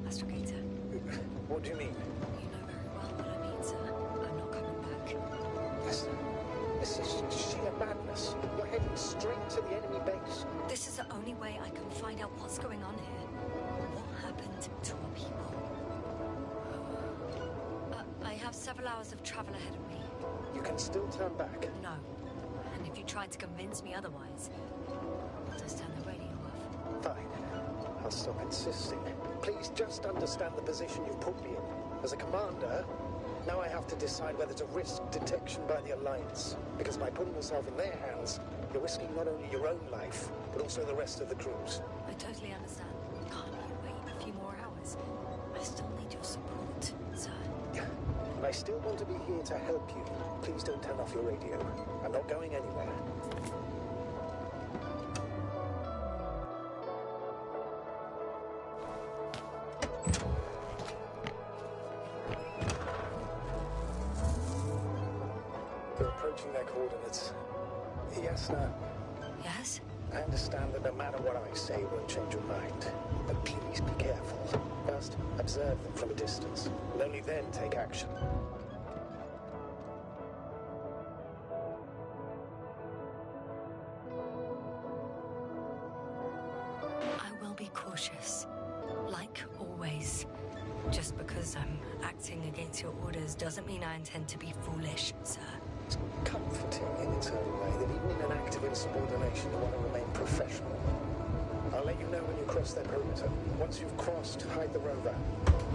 Astrogator. What do you mean? You know very well what I mean, sir. I'm not coming back. This is sheer madness. You're heading straight to the enemy base. This is the only way I can find out what's going on here. What happened to our people? I have several hours of travel ahead of me. You can still turn back. No. And if you try to convince me otherwise, I'll just turn the radio off. Fine. I'll stop insisting. Please just understand the position you've put me in. As a commander, now I have to decide whether to risk detection by the Alliance. Because by putting yourself in their hands, you're risking not only your own life, but also the rest of the crew's. I totally understand. Can't you wait a few more hours? I still need your support, sir. And I still want to be here to help you. Please don't turn off your radio. I'm not going anywhere. We're approaching their coordinates. Yasna, Yes? I understand that no matter what I say, it won't change your mind. But please be careful. First, observe them from a distance, and only then take action. I will be cautious. Like always. Just because I'm acting against your orders doesn't mean I intend to be foolish, sir. It's comforting in its own way that even in an act of insubordination you want to remain professional. I'll let you know when you cross their perimeter. Once you've crossed, hide the rover.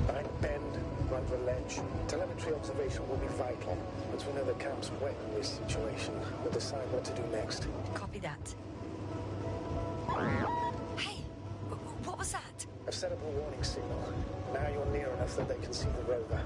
Behind a bend, run for a ledge. Telemetry observation will be vital. Once we know the camp's wet in this situation, we'll decide what to do next. Copy that. Hey! What was that? I've set up a warning signal. Now you're near enough that they can see the rover.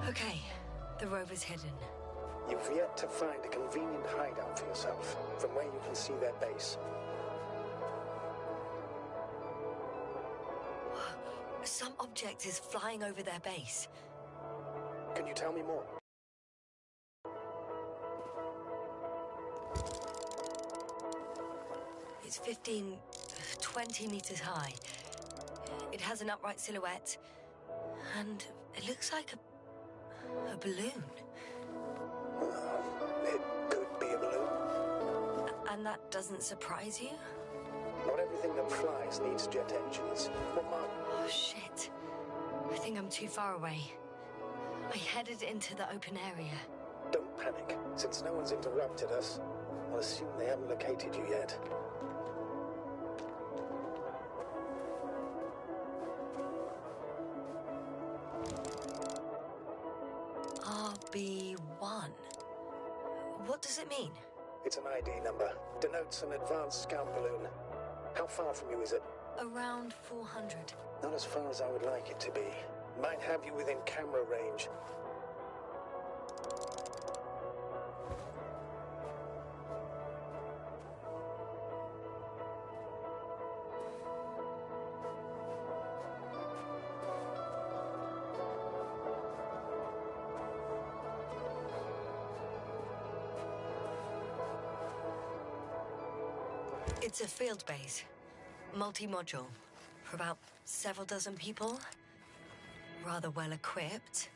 Okay, the rover's hidden. You've yet to find a convenient hideout for yourself, from where you can see their base. Some object is flying over their base. Can you tell me more? It's 15, 20 meters high. It has an upright silhouette, and it looks like a balloon. It could be a balloon. And that doesn't surprise you? Not everything that flies needs jet engines. What mark? Oh, shit. I think I'm too far away. I headed into the open area. Don't panic. Since no one's interrupted us, I'll assume they haven't located you yet. RB1. What does it mean? It's an ID number. Denotes an advanced scout balloon. How far from you is it? Around 400. Not as far as I would like it to be. Might have you within camera range. It's a field base. Multi-module. For about several dozen people. Rather well equipped.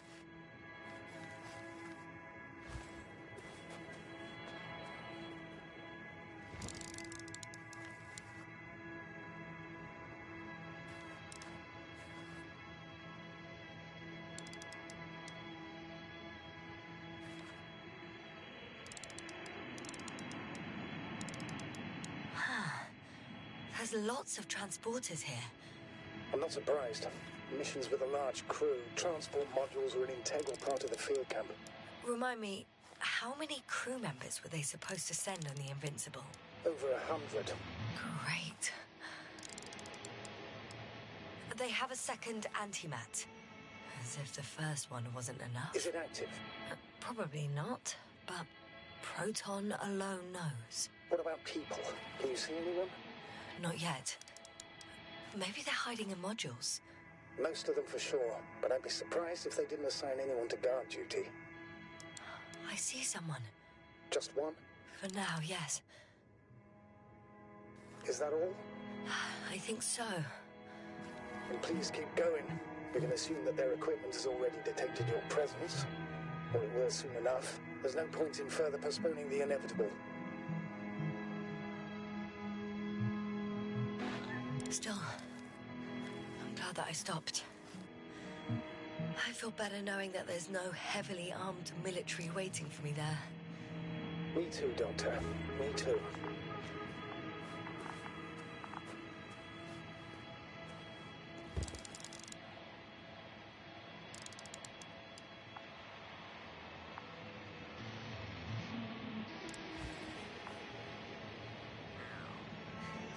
There's lots of transporters here. I'm not surprised. Missions with a large crew, transport modules are an integral part of the field camp. Remind me, how many crew members were they supposed to send on the Invincible? Over 100. Great. They have a second antimat. As if the first one wasn't enough. Is it active? Probably not, but Proton alone knows. What about people? Can you see anyone? not yet. Maybe they're hiding in modules. Most of them for sure, but I'd be surprised if they didn't assign anyone to guard duty. I see someone. Just one? For now, yes. Is that all? I think so. Then please keep going. We can assume that their equipment has already detected your presence. Or it will soon enough. There's no point in further postponing the inevitable. Still, I'm glad that I stopped. I feel better knowing that there's no heavily armed military waiting for me there. Me too, Doctor. Me too.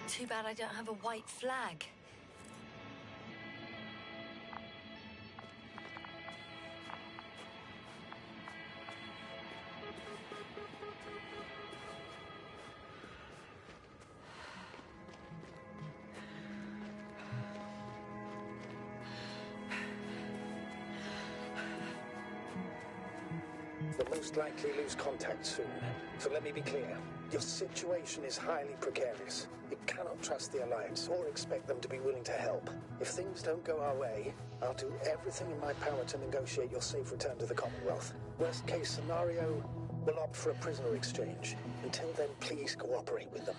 Too bad I don't have a white flag. We'll most likely lose contact soon. So let me be clear. Your situation is highly precarious. You cannot trust the Alliance or expect them to be willing to help. If things don't go our way, I'll do everything in my power to negotiate your safe return to the Commonwealth. Worst case scenario, we'll opt for a prisoner exchange. Until then, please cooperate with them.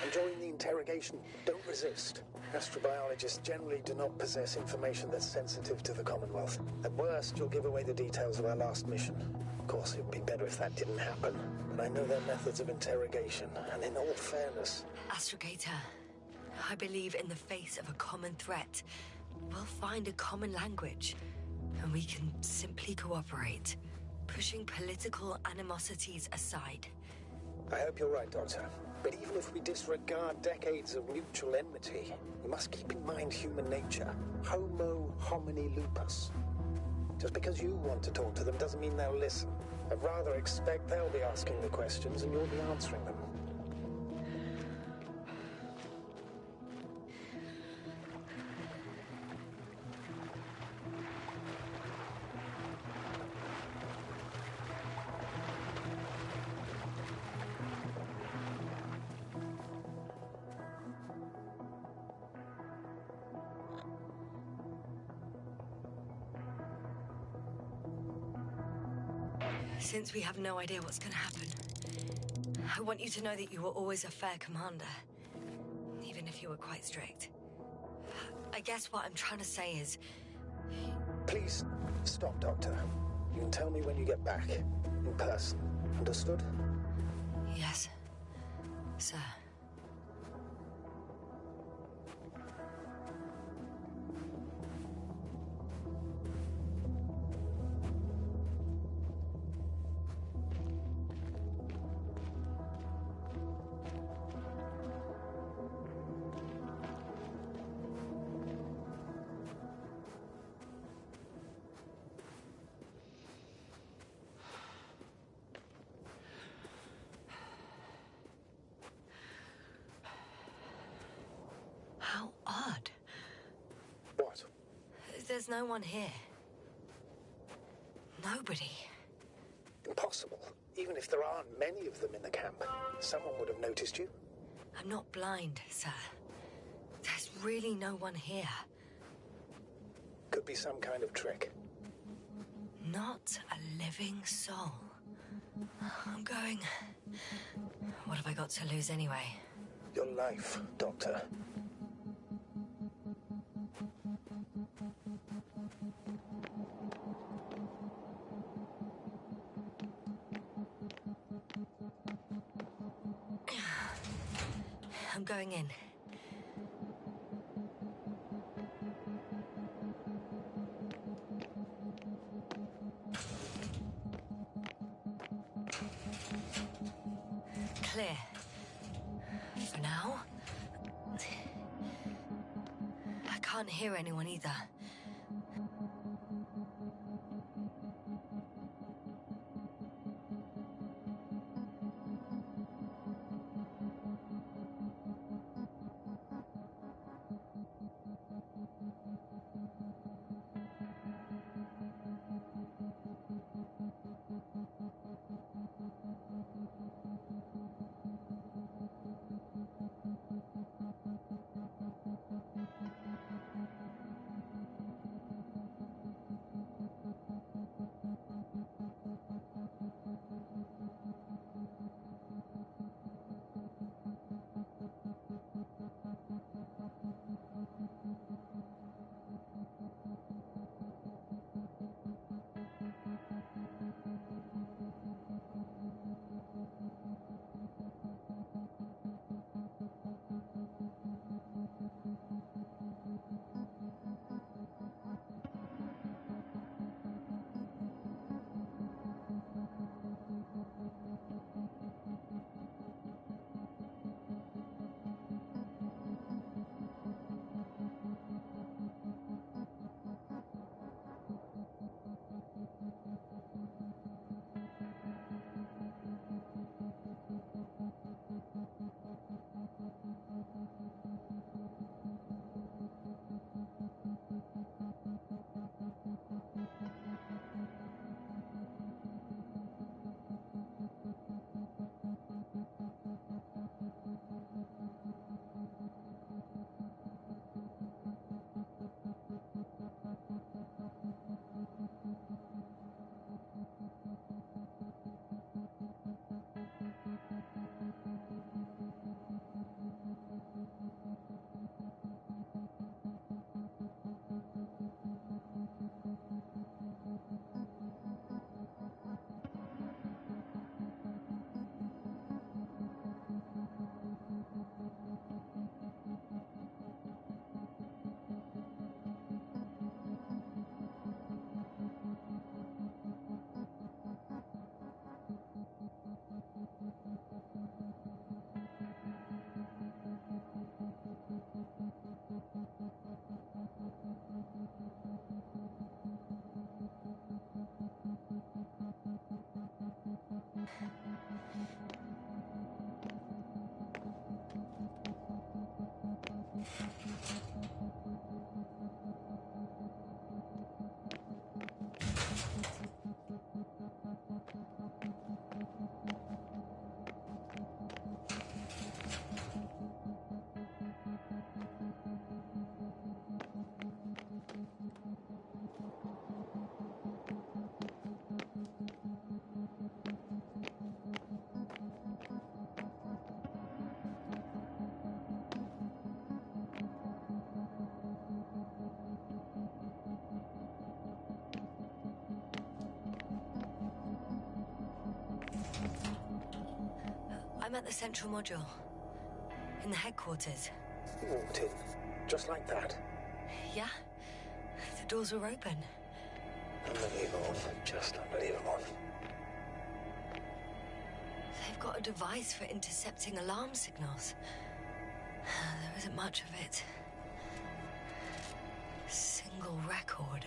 And during the interrogation, don't resist. Astrobiologists generally do not possess information that's sensitive to the Commonwealth. At worst, you'll give away the details of our last mission. Of course, it would be better if that didn't happen. But I know their methods of interrogation, and in all fairness... Astrogator, I believe in the face of a common threat, we'll find a common language, and we can simply cooperate, pushing political animosities aside. I hope you're right, Doctor. But even if we disregard decades of mutual enmity, we must keep in mind human nature. Homo homini lupus. Just because you want to talk to them doesn't mean they'll listen. I'd rather expect they'll be asking the questions and you'll be answering them. Since we have no idea what's going to happen, I want you to know that you were always a fair commander, even if you were quite strict. I guess what I'm trying to say is... Please, stop, Doctor. You can tell me when you get back, in person. Understood? Yes, sir. How odd. What? There's no one here. Nobody. Impossible. Even if there aren't many of them in the camp, someone would have noticed you. I'm not blind, sir. There's really no one here. Could be some kind of trick. Not a living soul. I'm going... What have I got to lose anyway? Your life, Doctor. I'm going in. Clear. For now. I can't hear anyone either. I'm at the central module. In the headquarters. You walked in, just like that. Yeah? The doors were open. Unbelievable. Just unbelievable. They've got a device for intercepting alarm signals. There isn't much of it. Single record.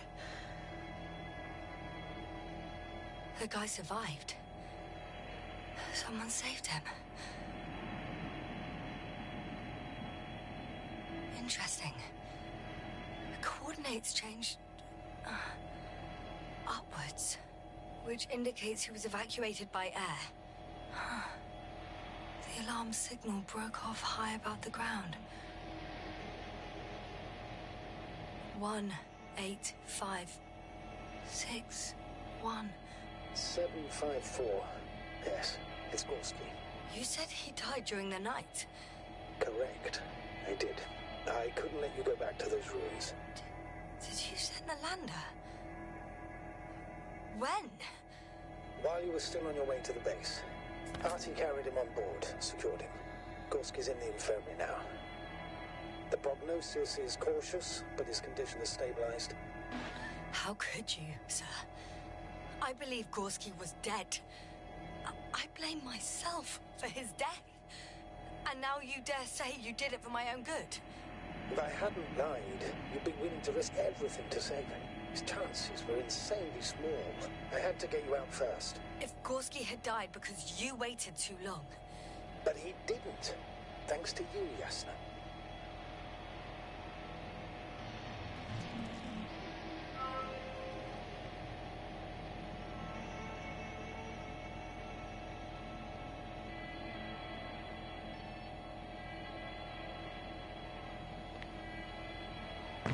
The guy survived. Someone saved him. Interesting. The coordinates changed upwards, which indicates he was evacuated by air. The alarm signal broke off high above the ground. 1, 8, 5, 6, 1. 754. Yes, it's Gorski. You said he died during the night. Correct. I did. I couldn't let you go back to those ruins. Did you send the lander? When? While you were still on your way to the base. Artie carried him on board, secured him. Gorski's in the infirmary now. The prognosis is cautious, but his condition is stabilized. How could you, sir? I believe Gorski was dead. I blame myself for his death. And now you dare say you did it for my own good? If I hadn't lied, you'd be willing to risk everything to save him. His chances were insanely small. I had to get you out first. If Gorski had died because you waited too long... But he didn't. Thanks to you, Yasna.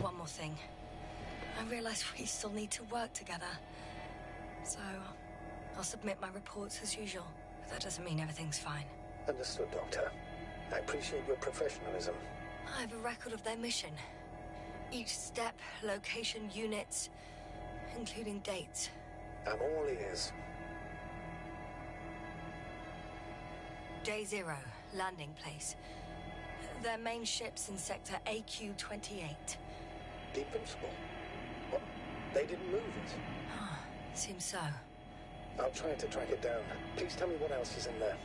One more thing. I realize we still need to work together. So, I'll submit my reports as usual. But that doesn't mean everything's fine. Understood, Doctor. I appreciate your professionalism. I have a record of their mission. Each step, location, units, including dates. I'm all ears. Day 0, landing place. Their main ship's in sector AQ-28. The Invincible? What? They didn't move it? Seems so. I'll try to track it down. Please tell me what else is in there.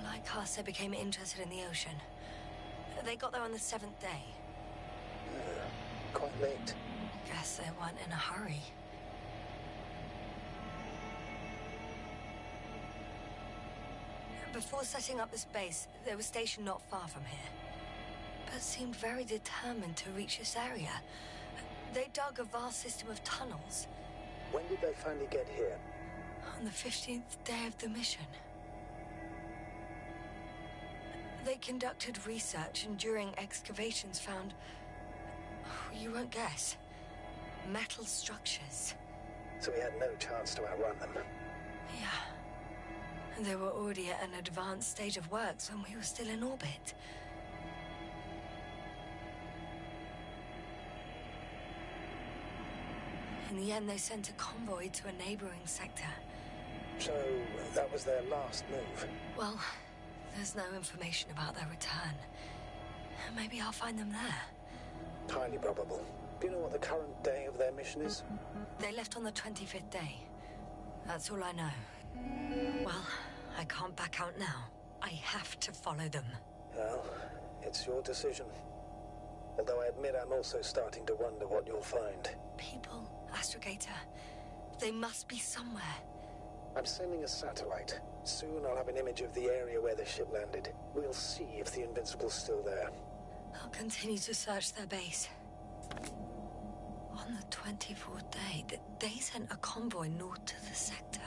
Like us, they became interested in the ocean. They got there on the 7th day. Quite late. Guess they weren't in a hurry. Before setting up this base, they were stationed not far from here. But seemed very determined to reach this area. They dug a vast system of tunnels. When did they finally get here? On the 15th day of the mission. They conducted research and during excavations found... you won't guess. Metal structures. So we had no chance to outrun them. Yeah. And they were already at an advanced stage of works when we were still in orbit. In the end, they sent a convoy to a neighboring sector. So that was their last move? Well, there's no information about their return. Maybe I'll find them there. Highly probable. Do you know what the current day of their mission is? They left on the 25th day. That's all I know. Well, I can't back out now. I have to follow them. Well, it's your decision. Although I admit I'm also starting to wonder what you'll find. People, Astrogator. They must be somewhere. I'm sending a satellite. Soon I'll have an image of the area where the ship landed. We'll see if the Invincible's still there. I'll continue to search their base. On the 24th day, they sent a convoy north to the sector.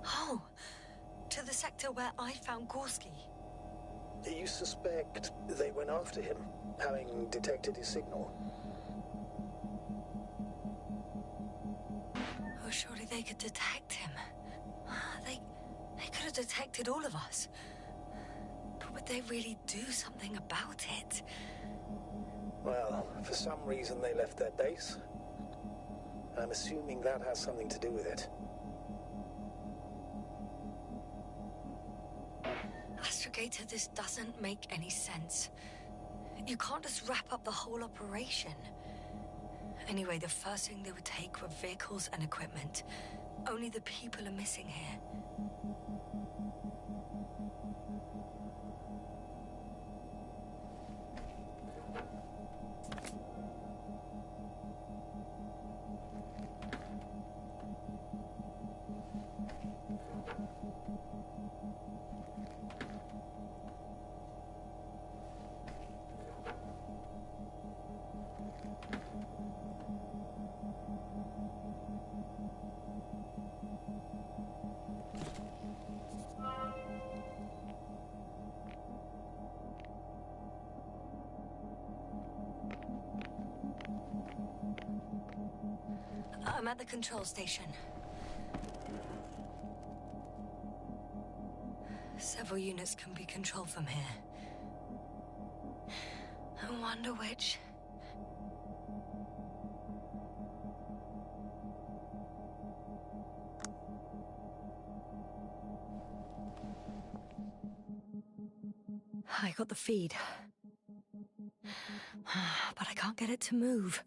Oh, to the sector where I found Gorski. You suspect they went after him, having detected his signal? Oh, surely they could detect him. They could have detected all of us. But would they really do something about it? Well, for some reason they left their base. I'm assuming that has something to do with it. Navigator, this doesn't make any sense. You can't just wrap up the whole operation. Anyway, the first thing they would take were vehicles and equipment. Only the people are missing here. I'm at the control station. Several units can be controlled from here. I wonder which. I got the feed. But I can't get it to move.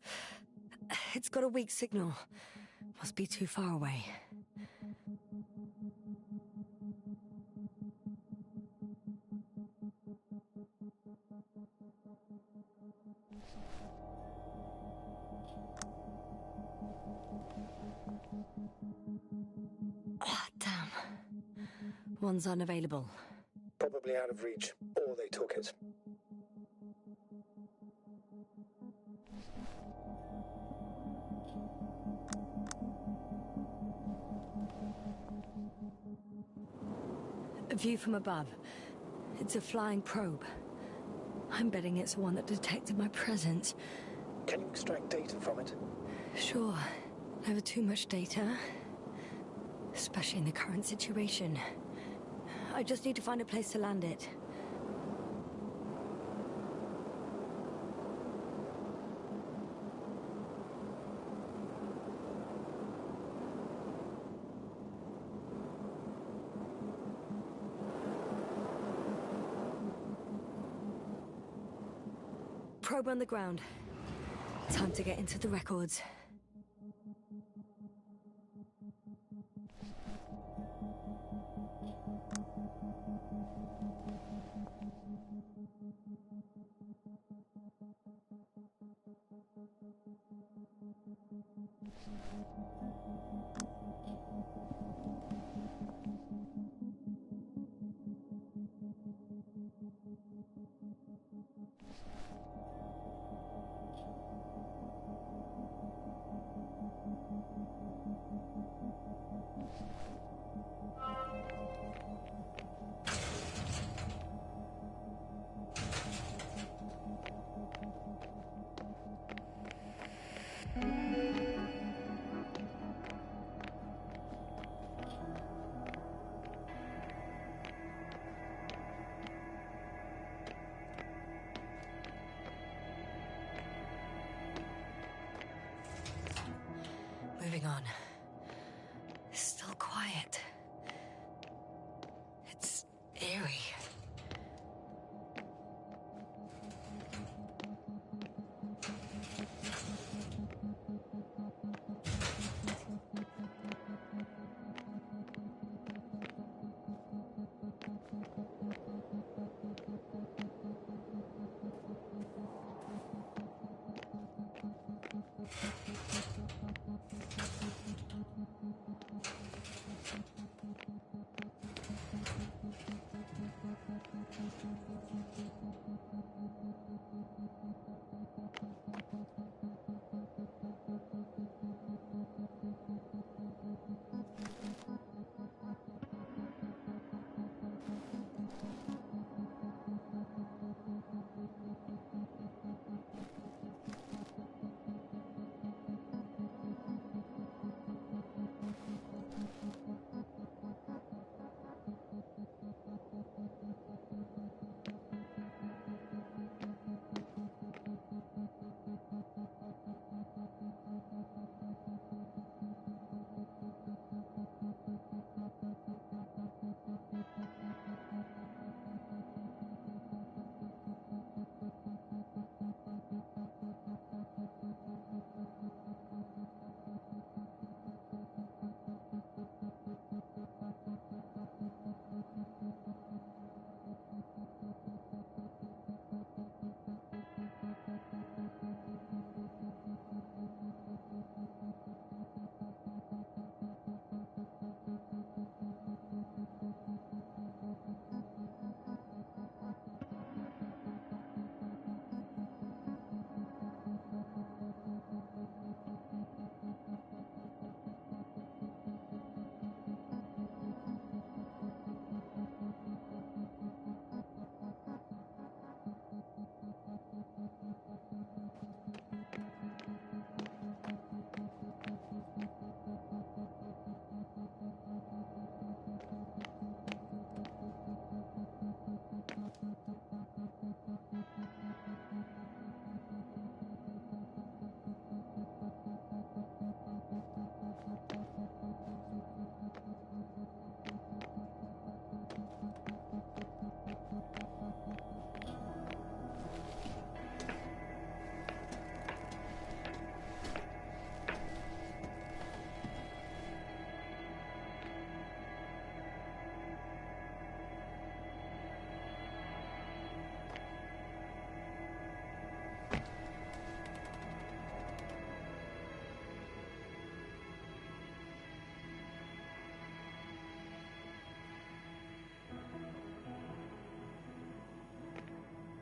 It's got a weak signal. Must be too far away. Damn. One's unavailable. Probably out of reach, or they took it. A view from above. It's a flying probe. I'm betting it's the one that detected my presence. Can you extract data from it? Sure. Never too much data. Especially in the current situation. I just need to find a place to land it. Probe on the ground. Time to get into the records. Moving on. It's still quiet. It's eerie.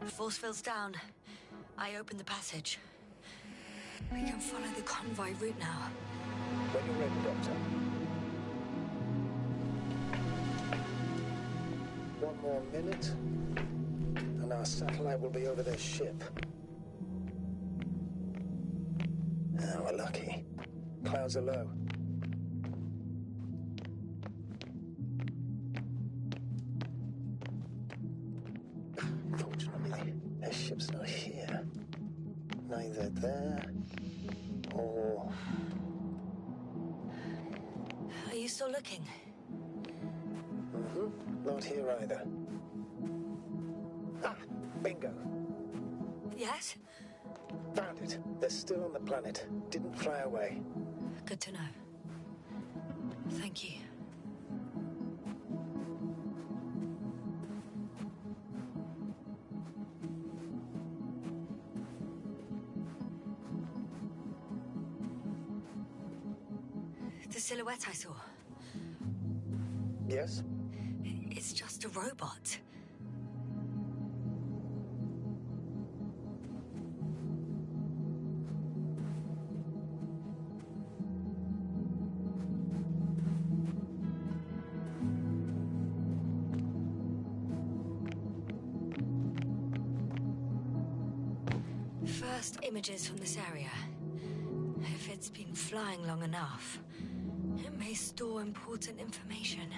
Force field's down. I opened the passage. We can follow the convoy route now. When you're ready, Doctor. One more minute, and our satellite will be over their ship. Ah, we're lucky. Clouds are low. Fortunately, their ship's not here. Neither there or... Are you still looking? Not here either. Ah, bingo. Yes? Found it. They're still on the planet. Didn't fly away. Good to know. Thank you. The silhouette I saw. Yes? It's just a robot. First images from this area. If it's been flying long enough, it may store important information.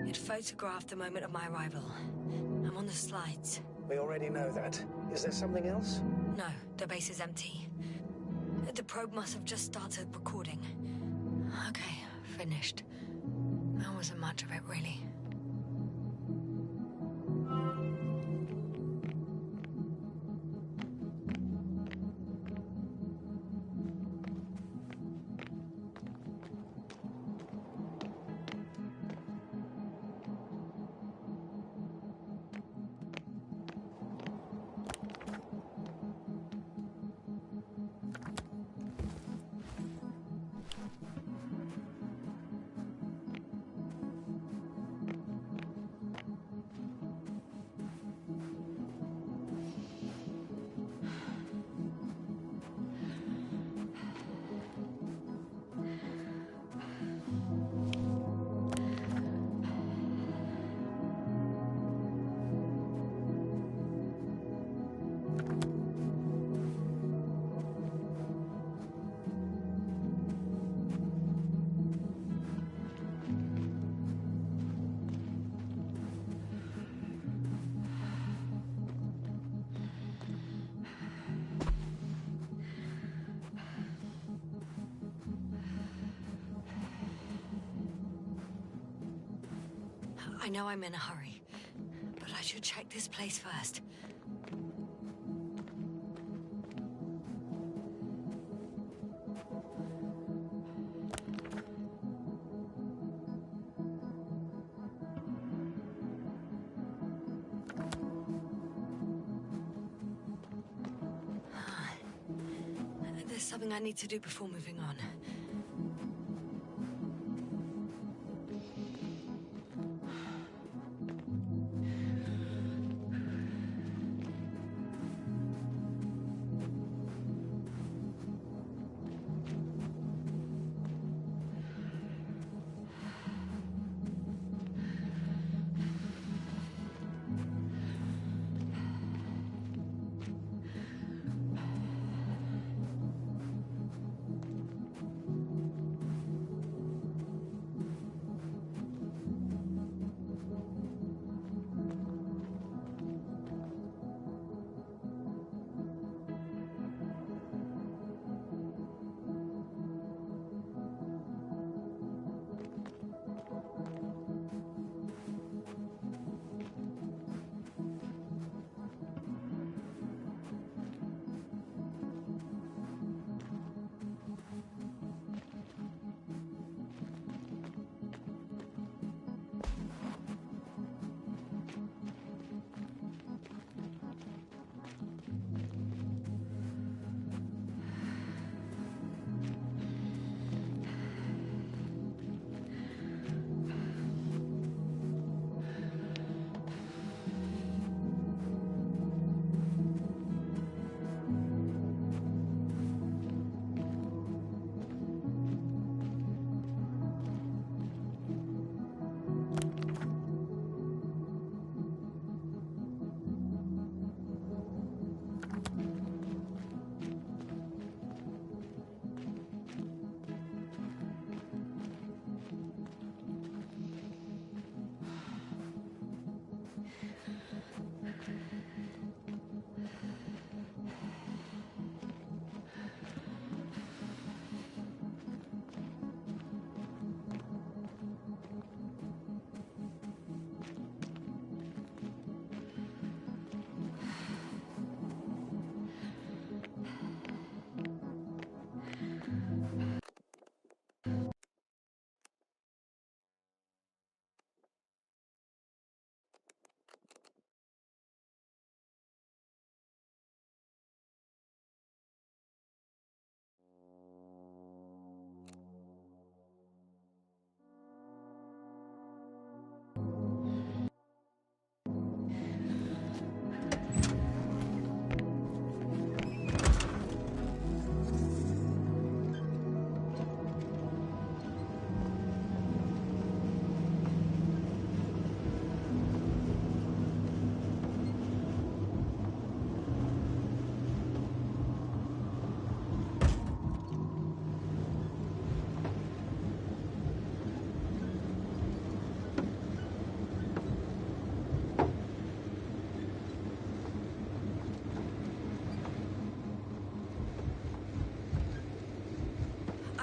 It photographed the moment of my arrival. I'm on the slides. We already know that. Is there something else? No, the base is empty. The probe must have just started recording. Okay, finished. That wasn't much of it, really. I know I'm in a hurry, but I should check this place first. There's something I need to do before moving on.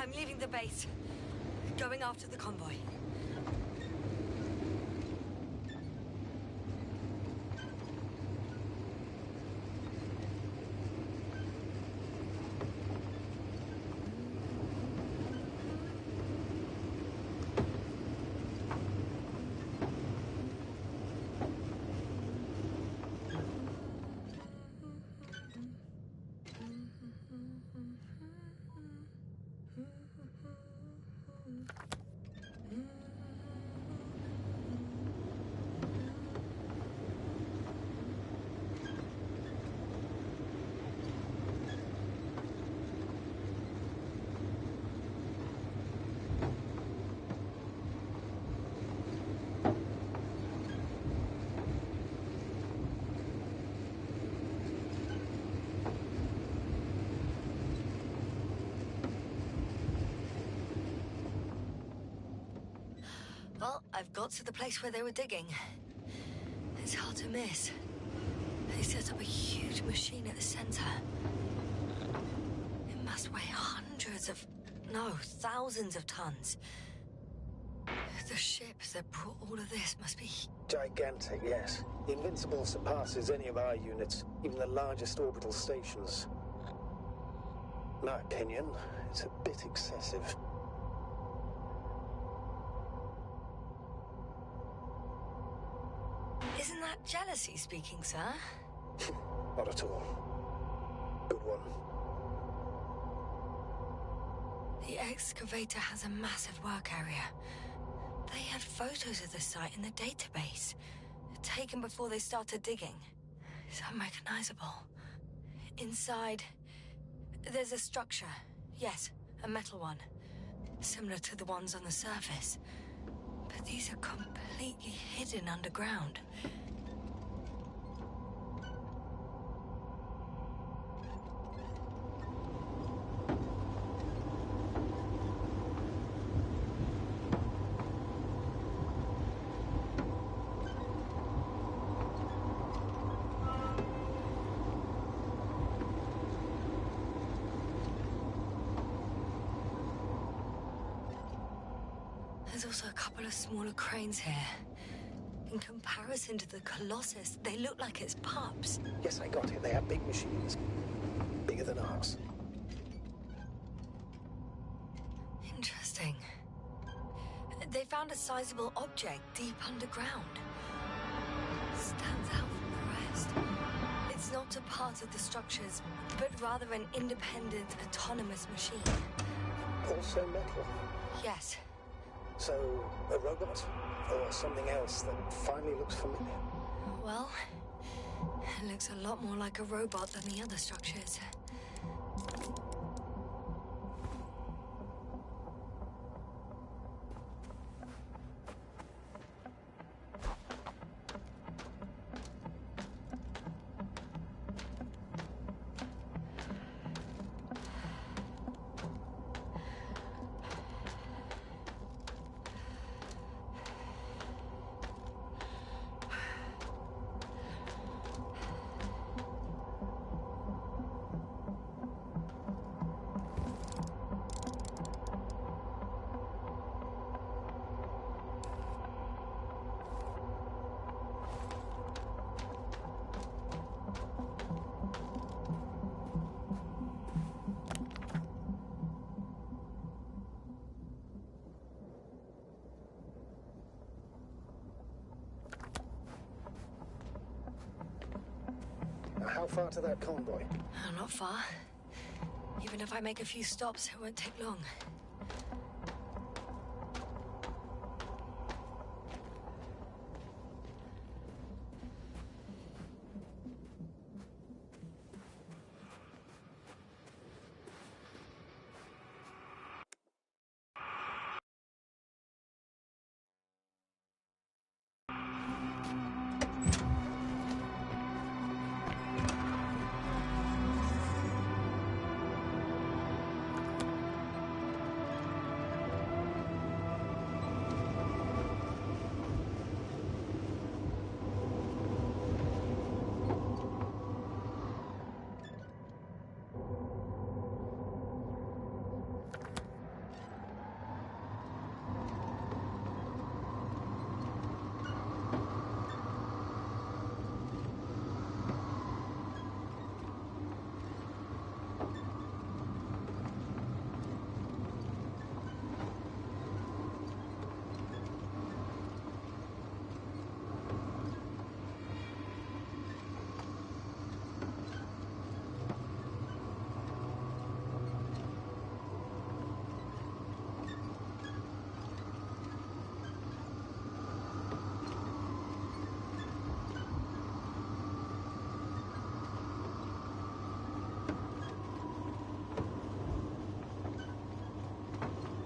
I'm leaving the base. Going after the convoy. Well, I've got to the place where they were digging. It's hard to miss. They set up a huge machine at the center. It must weigh thousands of tons. The ship that brought all of this must be... Gigantic, yes. Invincible surpasses any of our units, even the largest orbital stations. In my opinion, it's a bit excessive. Isn't that jealousy speaking, sir? Not at all. Good one. The excavator has a massive work area. They had photos of the site in the database, taken before they started digging. It's unrecognizable. Inside, there's a structure. Yes, a metal one. Similar to the ones on the surface. But these are completely hidden underground. There's also a couple of smaller cranes here. In comparison to the Colossus, they look like it's pups. Yes, I got it. They have big machines. Bigger than ours. Interesting. They found a sizable object deep underground. Stands out from the rest. It's not a part of the structures, but rather an independent, autonomous machine. Also metal? Yes. So, a robot? Or something else that finally looks familiar? Well, it looks a lot more like a robot than the other structures. How far to that convoy? Oh, not far. Even if I make a few stops, it won't take long.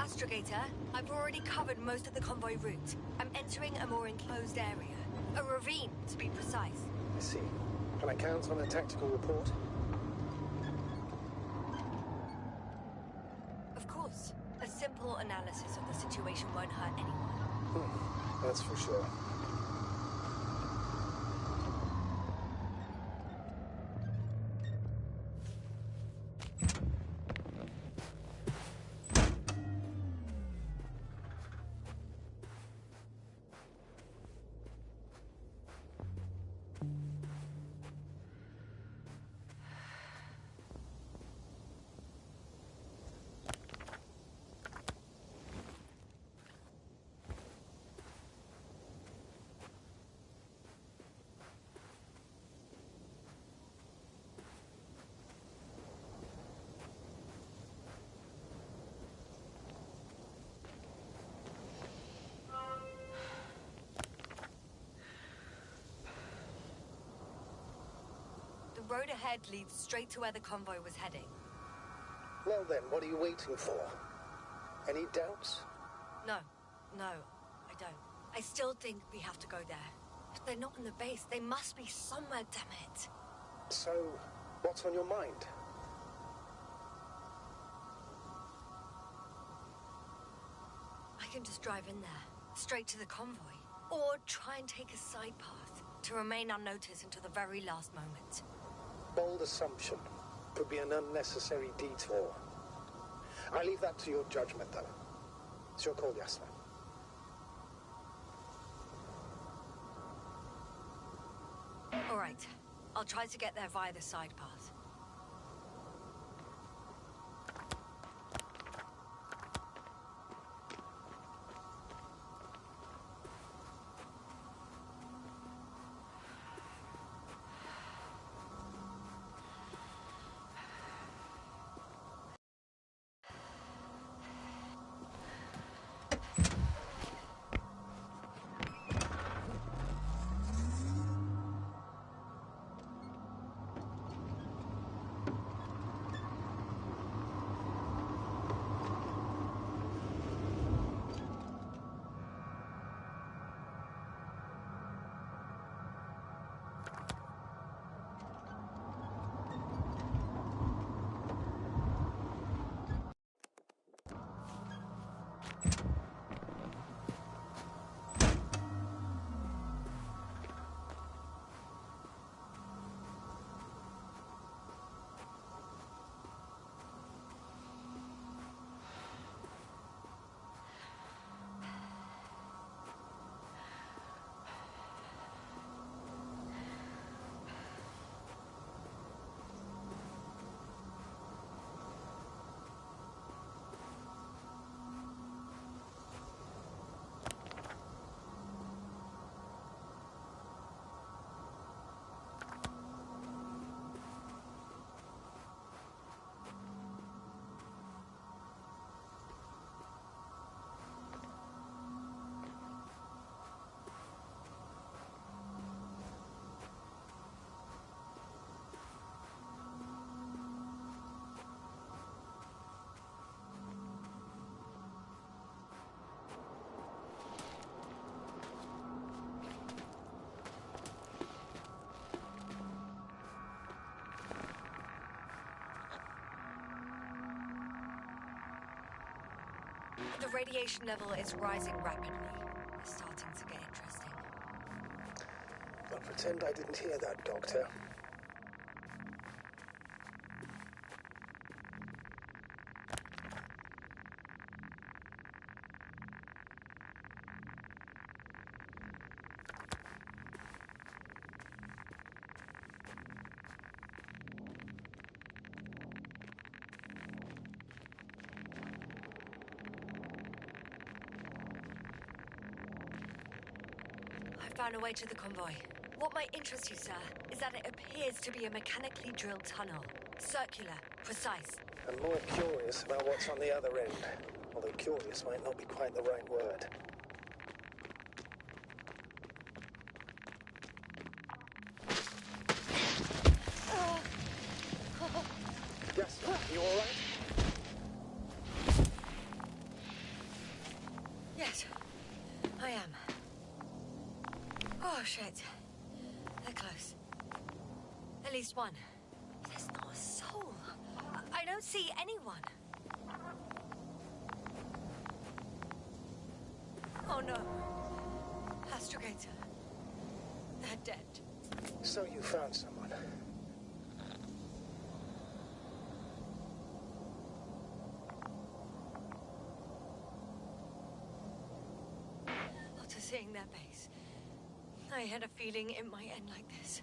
Astrogator, I've already covered most of the convoy route. I'm entering a more enclosed area. A ravine, to be precise. I see. Can I count on a tactical report? Of course. A simple analysis of the situation won't hurt anyone. That's for sure. The road ahead leads straight to where the convoy was heading. Well then, what are you waiting for? Any doubts? No, I don't. I still think we have to go there. If they're not in the base, they must be somewhere, damn it. So, what's on your mind? I can just drive in there, straight to the convoy. Or try and take a side path, to remain unnoticed until the very last moment. Bold assumption. Could be an unnecessary detour. I leave that to your judgment, though. It's your call, Yasna. All right. I'll try to get there via the side path. The radiation level is rising rapidly. It's starting to get interesting. I'll pretend I didn't hear that, Doctor. I found a way to the convoy. What might interest you, sir, is that it appears to be a mechanically drilled tunnel. Circular, precise. I'm more curious about what's on the other end. Although curious might not be quite the right word. Yes, you all right? shit. They're close. At least one. There's not a soul. I don't see anyone. Oh no. Astrogator. They're dead. So you found someone. After seeing their base, I had a feeling it might end like this.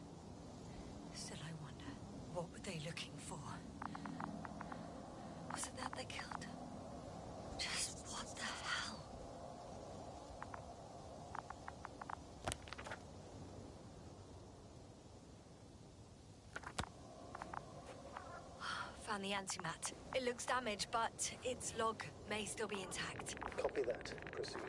Still, I wonder, what were they looking for? Was it that they killed her? Just what the hell? Found the antimat. It looks damaged, but its log may still be intact. Copy that. Proceed.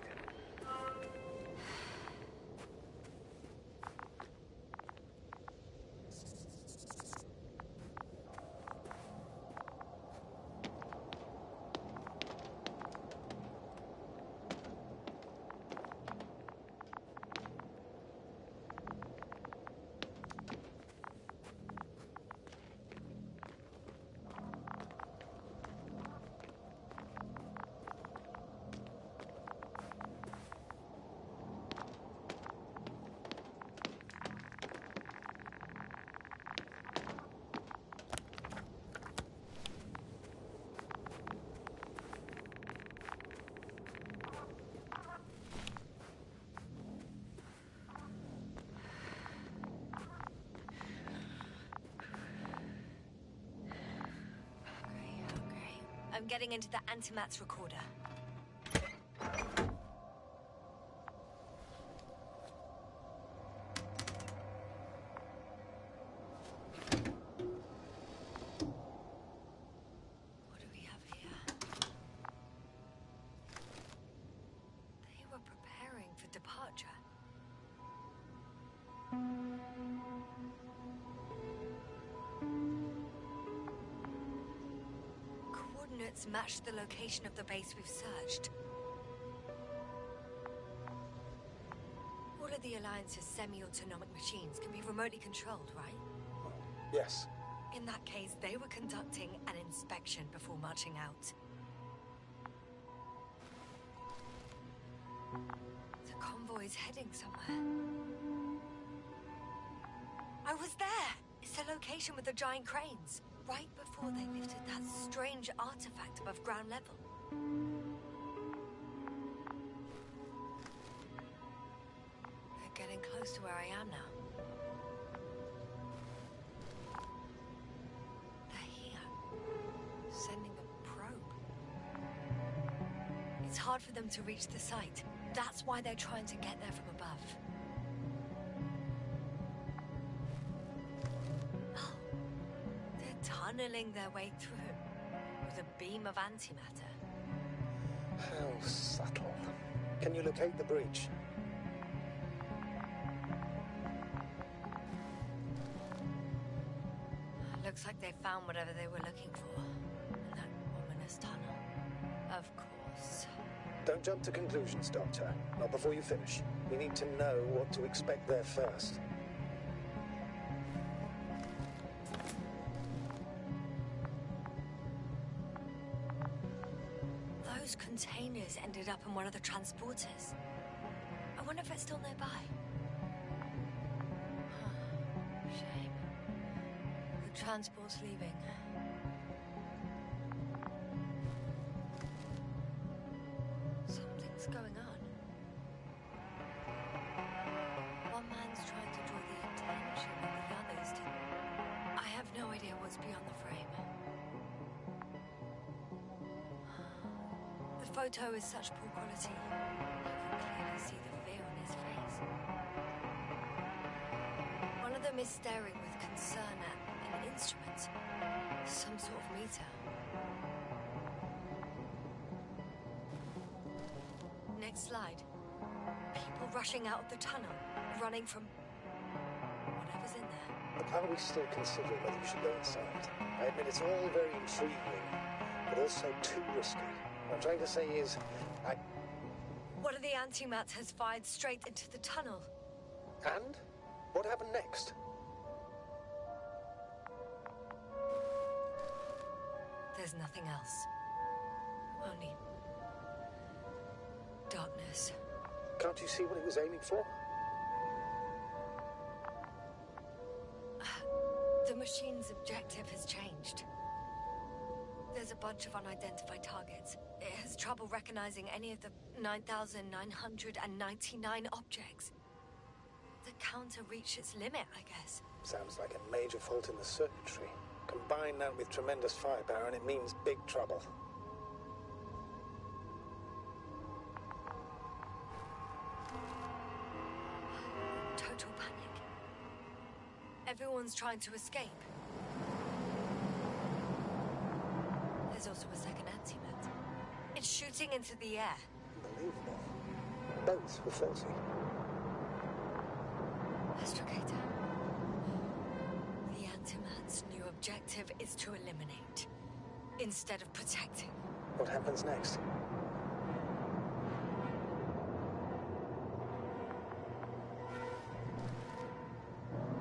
I'm getting into the antimat's recorder. What do we have here? They were preparing for departure. Coordinates match the location of the base we've searched. All of the Alliance's semi-autonomic machines can be remotely controlled, right? Yes. In that case, they were conducting an inspection before marching out. The convoy's heading somewhere. I was there! It's the location with the giant cranes. Right before they lifted that strange artifact above ground level. They're getting close to where I am now. They're here. Sending a probe. It's hard for them to reach the site. That's why they're trying to get there from above. Tunneling their way through with a beam of antimatter. How subtle. Can you locate the breach? Looks like they found whatever they were looking for in that ominous tunnel. Of course. Don't jump to conclusions, Doctor. Not before you finish. We need to know what to expect there first. Those containers ended up in one of the transporters. I wonder if it's still nearby. Shame. The transport's leaving. Something's going on. One man's trying to draw the attention of the others to... I have no idea what's beyond the frame. The photo is such poor quality. You can clearly see the fear on his face. One of them is staring with concern at an instrument. Some sort of meter. Next slide. People rushing out of the tunnel, running from whatever's in there. But are we still considering whether we should go inside? I admit it's all very intriguing, but also too risky. What I'm trying to say is, One of the antimats has fired straight into the tunnel. And? What happened next? There's nothing else. Only darkness. Can't you see what it was aiming for? The machine's objective has changed. There's a bunch of unidentified targets. It has trouble recognizing any of the 9,999 objects. The counter reached its limit, I guess. Sounds like a major fault in the circuitry. Combine that with tremendous firepower and it means big trouble. Total panic. Everyone's trying to escape. There's also a second antimat. It's shooting into the air. Unbelievable. Both were faulty. Astrogator. The antimat's new objective is to eliminate, instead of protecting. What happens next?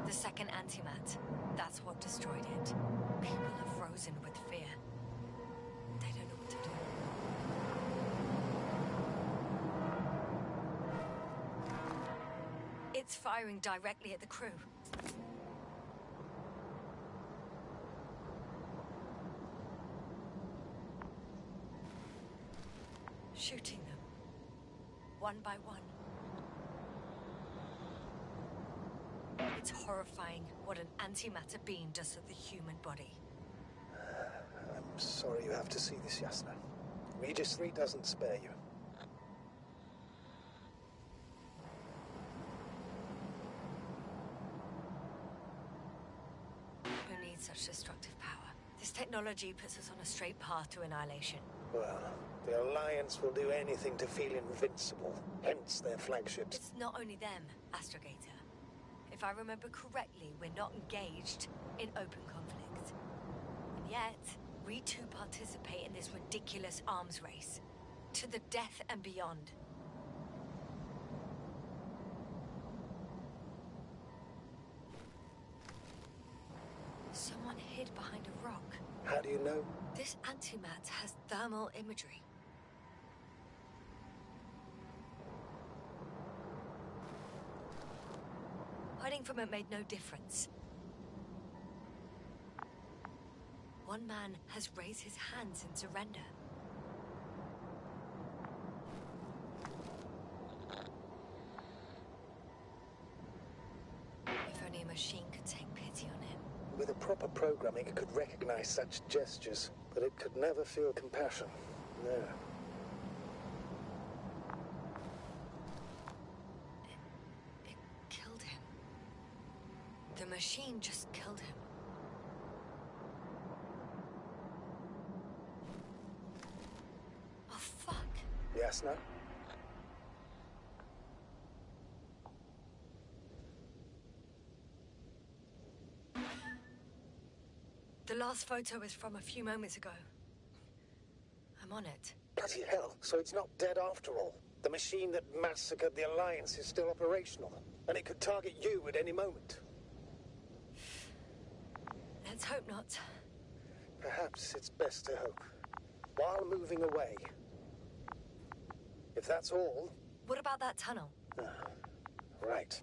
The second antimat. That's what destroyed it. People are frozen with fear. They don't know what to do. It's firing directly at the crew. Shooting them. One by one. It's horrifying what an antimatter beam does to the human body. I'm sorry you have to see this, Yasna. Regis 3 doesn't spare you. Who needs such destructive power? This technology puts us on a straight path to annihilation. Well, the Alliance will do anything to feel invincible, hence their flagships. It's not only them, Astrogator. If I remember correctly, we're not engaged in open conflict. And yet, we too participate in this ridiculous arms race. To the death and beyond. Someone hid behind a rock. How do you know? This antimat has thermal imagery. Hiding from it made no difference. One man has raised his hands in surrender. If only a machine could take pity on him. With a proper programming, it could recognize such gestures, but it could never feel compassion. No. It killed him. The machine just killed him. Oh, fuck. Yasna? The last photo is from a few moments ago. I'm on it. Bloody hell, so it's not dead after all. The machine that massacred the Alliance is still operational, and it could target you at any moment. Let's hope not. Perhaps it's best to hope. While moving away. If that's all... What about that tunnel? Right.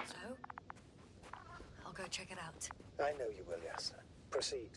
So? I'll go check it out. I know you will, Yasna. Proceed.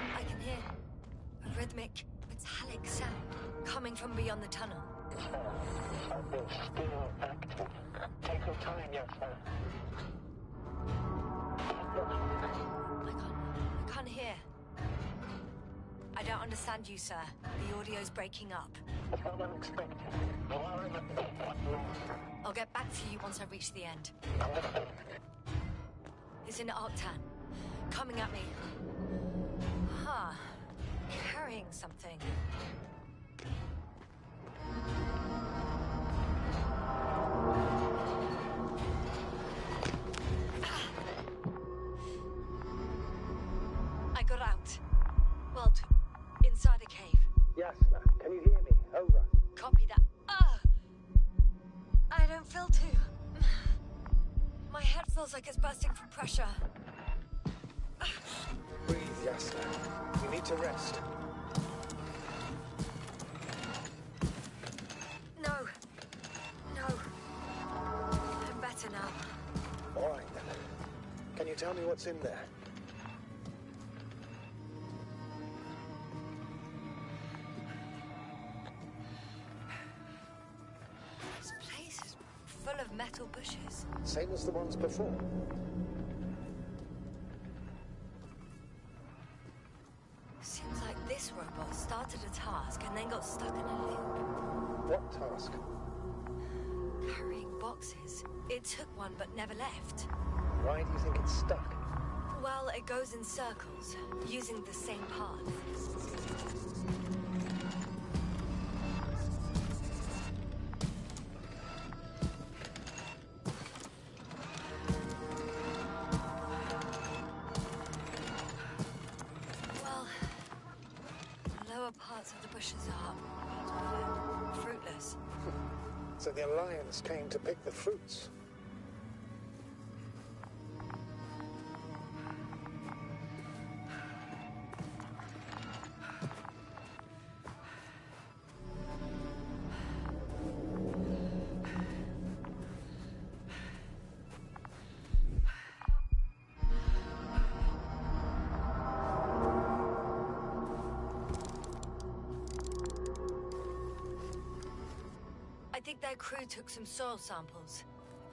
I can hear a rhythmic, metallic sound coming from beyond the tunnel. Something's still active. Take your time, yes, sir. I can't hear. I don't understand you, sir. The audio's breaking up. It's not unexpected. You are in a I'll get back to you once I reach the end. It's in Arctan. Coming at me. Huh. Carrying something. I got out. Well, inside a cave. Yasna, can you hear me? Over. Copy that. I don't feel too... My head feels like it's bursting from pressure. Breathe, Yasna. You need to rest. No. I'm better now. All right, then. Can you tell me what's in there? This place is full of metal bushes. Same as the ones before. Seems like this robot started a task and then got stuck in a loop. What task? Carrying boxes. It took one but never left. Why do you think it's stuck? Well, it goes in circles, using the same path. Well, the lower parts of the bushes are fruitless. So the Alliance came to pick the fruits. I think their crew took some soil samples.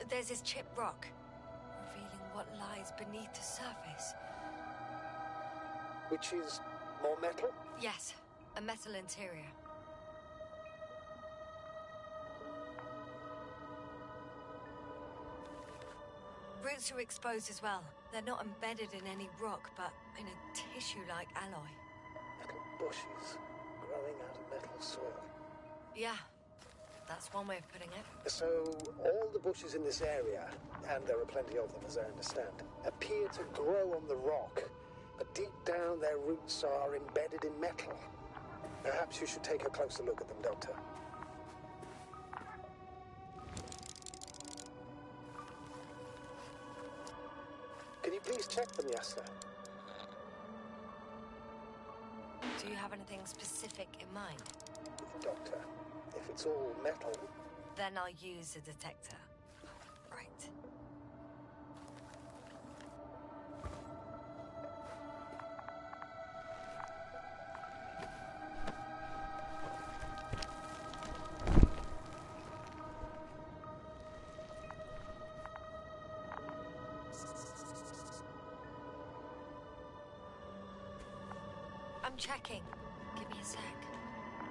There's this chipped rock, revealing what lies beneath the surface. Which is more metal? Yes, a metal interior. Roots are exposed as well. They're not embedded in any rock, but in a tissue-like alloy. Little bushes growing out of metal soil. Yeah, that's one way of putting it. So, all the bushes in this area, and there are plenty of them as I understand, appear to grow on the rock, but deep down their roots are embedded in metal. Perhaps you should take a closer look at them, Doctor. Can you please check them, Yasna? Do you have anything specific in mind? Doctor, if it's all metal... Then I'll use a detector. Right. I'm checking. Give me a sec.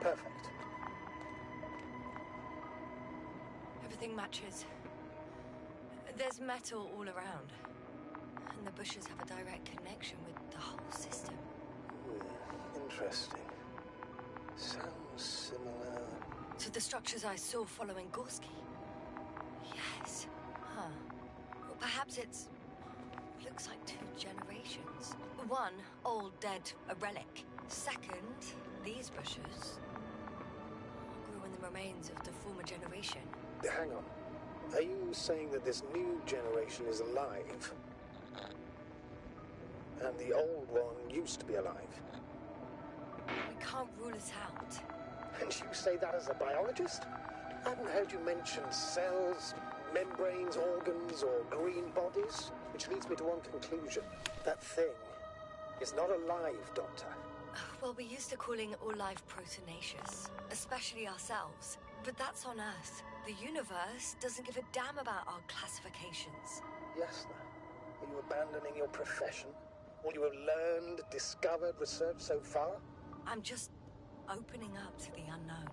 Perfect. Everything matches. There's metal all around. And the bushes have a direct connection with the whole system. Interesting. Sounds similar... To the structures I saw following Gorski. Yes. Huh. Well, perhaps it's... looks like 2 generations. One, old, dead, a relic. Second, these bushes grew in the remains of the former generation. Hang on. Are you saying that this new generation is alive? And the old one used to be alive? We can't rule it out. And you say that as a biologist? I haven't heard you mention cells, membranes, organs, or green bodies. Which leads me to one conclusion. That thing is not alive, Doctor. Well, we're used to calling all life proteinaceous, especially ourselves. But that's on Earth. The universe doesn't give a damn about our classifications. Yes, are you abandoning your profession? All you have learned, discovered, researched so far? I'm just opening up to the unknown.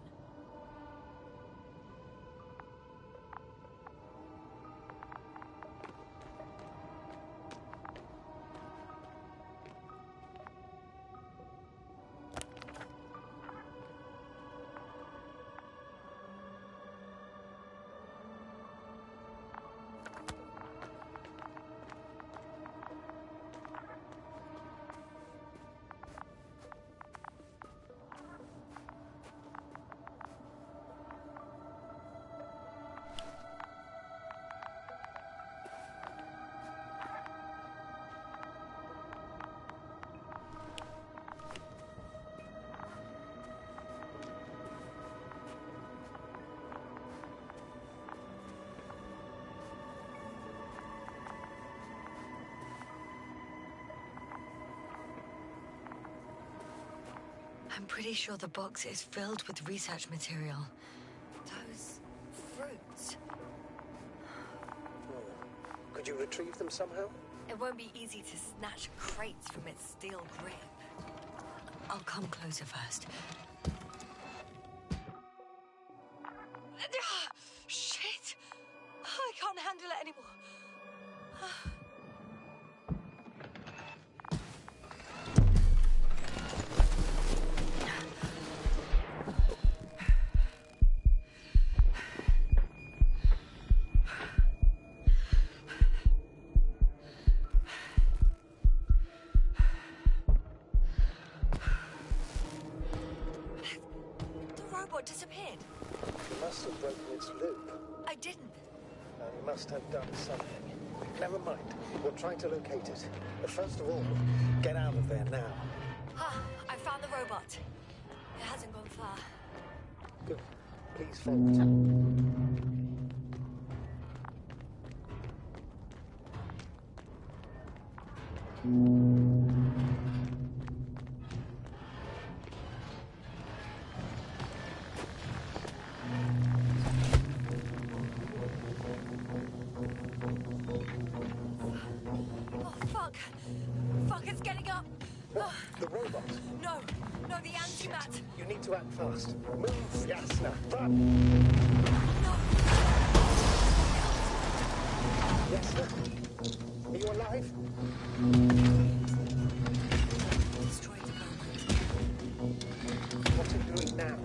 I'm pretty sure the box is filled with research material. Those fruits. Could you retrieve them somehow? It won't be easy to snatch crates from its steel grip. I'll come closer first. Shit! I can't handle it anymore. Disappeared. You must have broken its loop. I didn't. You must have done something. Never mind. We'll try to locate it. But first of all, get out of there now. I found the robot. It hasn't gone far. Good. Please follow it. Fuck, it's getting up. What? The robot? No, the antimat. You need to act fast. Move, Yasna. Run! No. Yasna? Are you alive? Destroyed the moment. What are you doing now?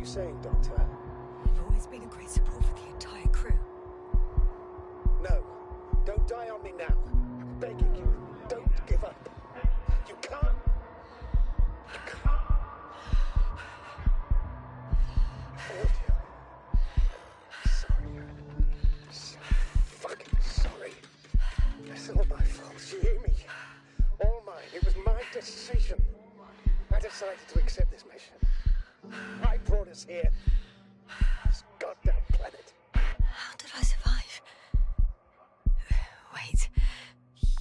Saying, Doctor? You've always been a great support for the entire crew. No. Don't die on me now. I'm begging you. Don't give up. You can't. You can't. Failed you. Sorry. So fucking sorry. It's all my fault. You hear me? All mine. It was my decision. I decided to accept this mission. I brought us here. This goddamn planet. How did I survive? Wait.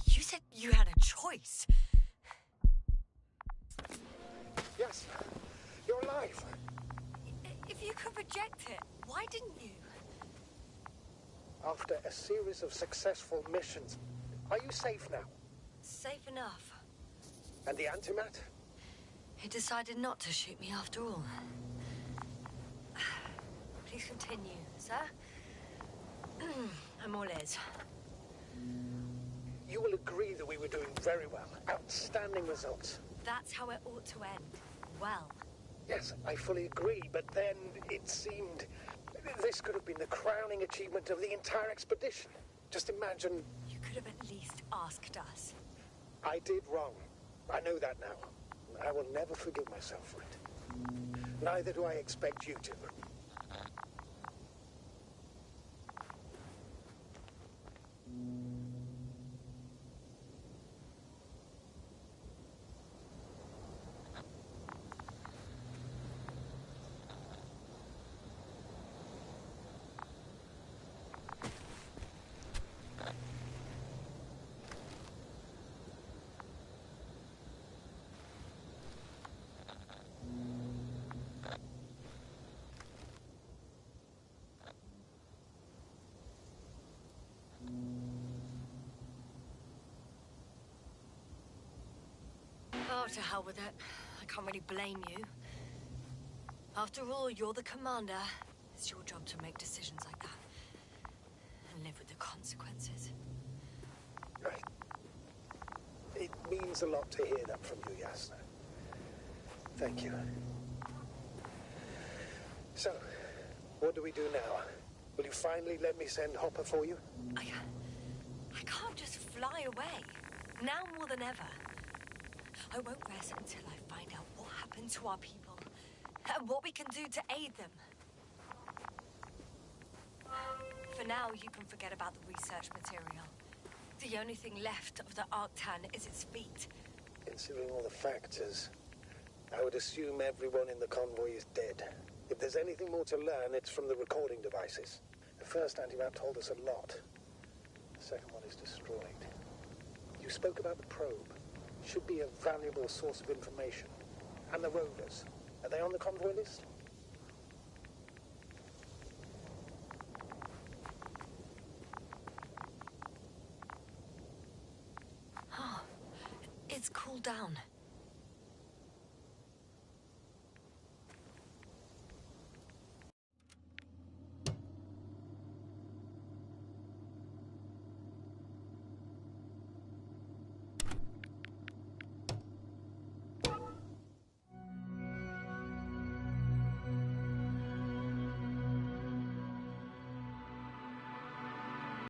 You said you had a choice. Yes. You're alive. If you could reject it, why didn't you? After a series of successful missions, are you safe now? Safe enough. And the antimat? He decided not to shoot me after all. Please continue, sir. I'm all ears. You will agree that we were doing very well. Outstanding results. That's how it ought to end. Well. Yes, I fully agree, but then it seemed this could have been the crowning achievement of the entire expedition. Just imagine... You could have at least asked us. I did wrong. I know that now. I will never forgive myself for it. Neither do I expect you to. Oh, to hell with it. I can't really blame you. After all, you're the commander. It's your job to make decisions like that. And live with the consequences. Right. It means a lot to hear that from you, Yasna. Thank you. So, what do we do now? Will you finally let me send Hopper for you? I can't just fly away. Now more than ever. I won't rest until I find out what happened to our people. And what we can do to aid them. For now, you can forget about the research material. The only thing left of the Arctan is its feet. Considering all the factors, I would assume everyone in the convoy is dead. If there's anything more to learn, it's from the recording devices. The first anti-map told us a lot. The second one is destroyed. You spoke about the probe. Should be a valuable source of information. And the rovers. Are they on the convoy list? Oh, it's cooled down.